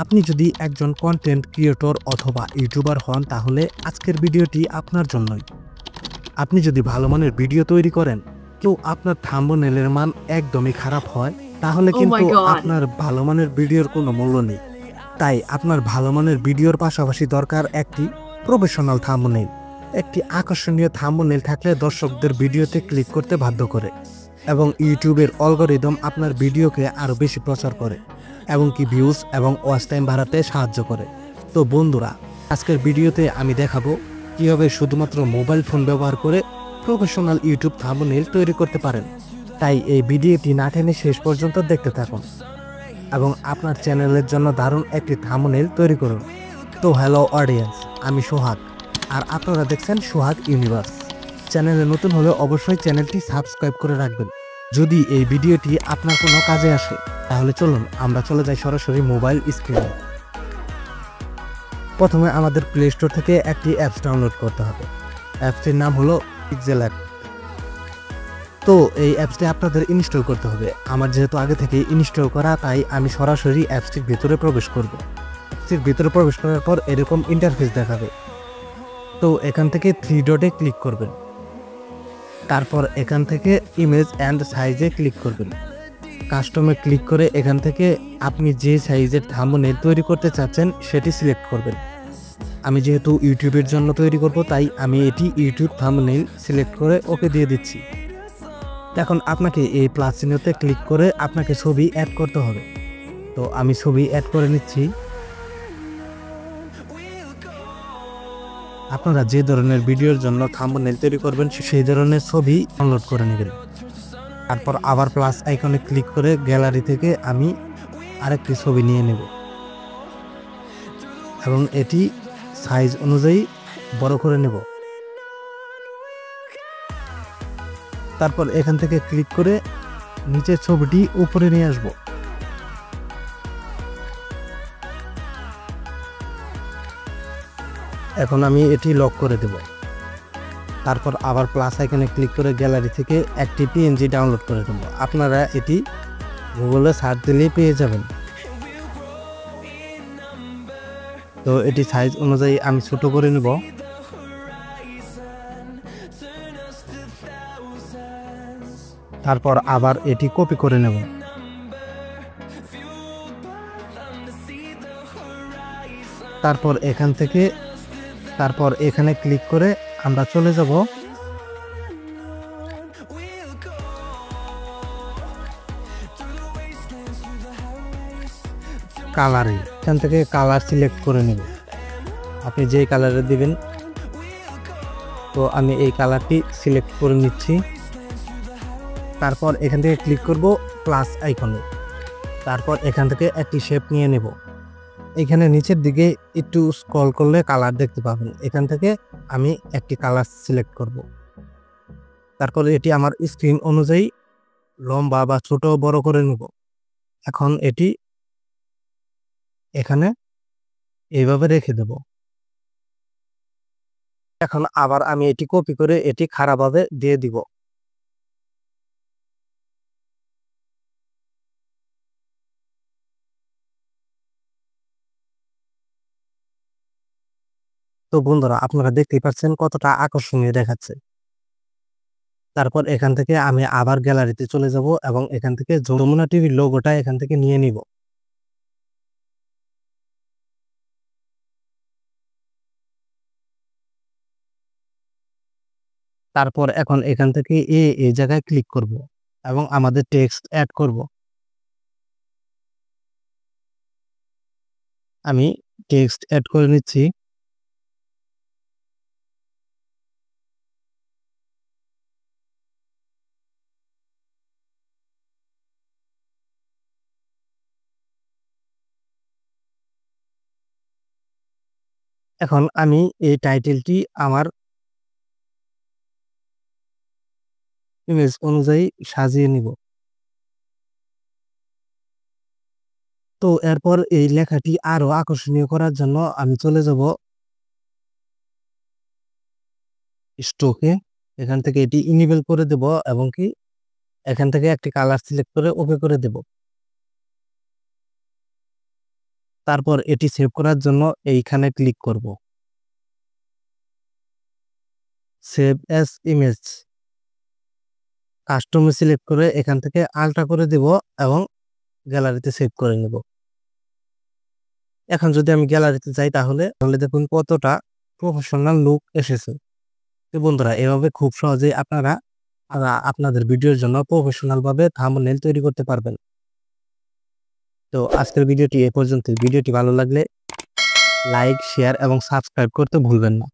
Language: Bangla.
আপনি যদি একজন কন্টেন্ট ক্রিয়েটর অথবা ইউটিউবার হন তাহলে আজকের ভিডিওটি আপনার জন্যই। আপনি যদি ভালো মানের ভিডিও তৈরি করেন, কেউ আপনার থাম্বনেলের মান একদমই খারাপ হয়, তাহলে Oh my কিন্তু god. আপনার ভালো মানের ভিডিওর কোনো মূল্য নেই। তাই আপনার ভালো মানের ভিডিওর পাশাপাশি দরকার একটি প্রফেশনাল থাম্বনেল। একটি আকর্ষণীয় থাম্বনেল থাকলে দর্শকদের ভিডিওতে ক্লিক করতে বাধ্য করে এবং ইউটিউবের অ্যালগরিদম আপনার ভিডিওকে আরও বেশি প্রচার করে এবং কি ভিউজ এবং ওয়াচ টাইম বাড়াতে সাহায্য করে। তো বন্ধুরা, আজকের ভিডিওতে আমি দেখাবো কিভাবে শুধুমাত্র মোবাইল ফোন ব্যবহার করে প্রফেশনাল ইউটিউব থাম্বনেল তৈরি করতে পারেন। তাই এই ভিডিওটি না টেনে শেষ পর্যন্ত দেখতে থাকুন এবং আপনার চ্যানেলের জন্য দারুণ একটি থাম্বনেল তৈরি করুন। তো হ্যালো অডিয়েন্স, আমি সোহাগ আর আপনারা দেখছেন সোহাগ ইউনিভার্স। চ্যানেলে নতুন হলে অবশ্যই চ্যানেলটি সাবস্ক্রাইব করে রাখবেন। যদি এই ভিডিওটি আপনার কোনো কাজে আসে তাহলে চলুন আমরা চলে যাই সরাসরি মোবাইল স্ক্রিনে। প্রথমে আমাদের প্লে স্টোর থেকে একটি অ্যাপস ডাউনলোড করতে হবে। অ্যাপসটির নাম হলো পিক্সেল অ্যাপ। তো এই অ্যাপসটি আপনাদের ইনস্টল করতে হবে। আমার যেহেতু আগে থেকে ইনস্টল করা, তাই আমি সরাসরি অ্যাপসটির ভিতরে প্রবেশ করব। অ্যাপসটির ভিতরে প্রবেশ করার পর এরকম ইন্টারফেস দেখাবে। তো এখান থেকে থ্রি ডটে ক্লিক করবেন, তারপর এখান থেকে ইমেজ অ্যান্ড সাইজে ক্লিক করবেন। কাস্টমে ক্লিক করে এখান থেকে আপনি যে সাইজের থাম্বনেল তৈরি করতে চাচ্ছেন সেটি সিলেক্ট করবেন। আমি যেহেতু ইউটিউবের জন্য তৈরি করব, তাই আমি এটি ইউটিউব থাম্বনেল সিলেক্ট করে ওকে দিয়ে দিচ্ছি। এখন আপনাকে এই প্লাস চিহ্নতে ক্লিক করে আপনাকে ছবি অ্যাড করতে হবে। তো আমি ছবি অ্যাড করে নিচ্ছি। আপনারা যে ধরনের ভিডিওর জন্য থাম্বনেল তৈরি করবেন সেই ধরনের ছবি ডাউনলোড করে নেবেন। তারপর আবার প্লাস আইকনে ক্লিক করে গ্যালারি থেকে আমি আরেকটি ছবি নিয়ে নেব এবং এটি সাইজ অনুযায়ী বড় করে নেব। তারপর এখান থেকে ক্লিক করে নিচের ছবিটি উপরে নিয়ে আসব। এখন আমি এটি লক করে দেব। তারপর আবার প্লাস আইকনে ক্লিক করে গ্যালারি থেকে একটি পিএনজি ডাউনলোড করে নেব। আপনারা এটি গুগলে সার্চ দিলেই পেয়ে যাবেন। তো এটি সাইজ অনুযায়ী আমি ছোট করে নেব। তারপর আবার এটি কপি করে নেব। তারপর এখানে ক্লিক করে আমরা চলে যাব কালারে। এখান থেকে কালার সিলেক্ট করে নেব, আপনি যেই কালারে দিবেন। তো আমি এই কালারটি সিলেক্ট করে নিচ্ছি। তারপর এখান থেকে ক্লিক করব প্লাস আইকনে। তারপর এখান থেকে একটি শেপ নিয়ে নেব। এখানে নিচের দিকে একটু স্ক্রল করলে কালার দেখতে পাবেন। এখান থেকে আমি একটি কালার সিলেক্ট করব। তারপর এটি আমার স্ক্রিন অনুযায়ী লম্বা বা ছোট বড় করে নেব। এখন এটি এখানে এইভাবে রেখে দেব। এখন আবার আমি এটি কপি করে এটি খাড়াভাবে দিয়ে দিব। তো বন্ধুরা, আপনারা দেখতেই পাচ্ছেন কতটা আকর্ষণীয় দেখাচ্ছে। তারপর এখান থেকে আমি আবার গ্যালারিতে চলে যাব এবং এখান থেকে যমুনা টিভির লোগোটা এখান থেকে নিয়ে নিব। তারপর এখন এখান থেকে এই জায়গায় ক্লিক করব এবং আমাদের টেক্সট অ্যাড করব। আমি টেক্সট অ্যাড করে নিচ্ছি। এখন আমি এই টাইটেলটি আমার ইমেজ অনুযায়ী সাজিয়ে নিব। তো এরপর এই লেখাটি আরো আকর্ষণীয় করার জন্য আমি চলে যাব স্ট্রোকে। এখান থেকে এটি ইনেবল করে দেব এবং কি এখান থেকে একটি কালার সিলেক্ট করে ওকে করে দেব। তারপর এটি সেভ করার জন্য এইখানে ক্লিক করব। সেভ অ্যাজ ইমেজ, কাস্টমে সিলেক্ট করে এখান থেকে আলট্রা করে দেব এবং গ্যালারিতে সেভ করে নেব। এখন যদি আমি গ্যালারিতে যাই তাহলে দেখুন কতটা প্রফেশনাল লুক এসেছে। তো বন্ধুরা, এভাবে খুব সহজেই আপনারা আপনাদের ভিডিওর জন্য প্রফেশনাল ভাবে থাম্বনেইল তৈরি করতে পারবেন। তো আজকের ভিডিওটি এ পর্যন্ত। ভিডিওটি ভালো লাগলে লাইক, শেয়ার এবং সাবস্ক্রাইব করতে ভুলবেন না।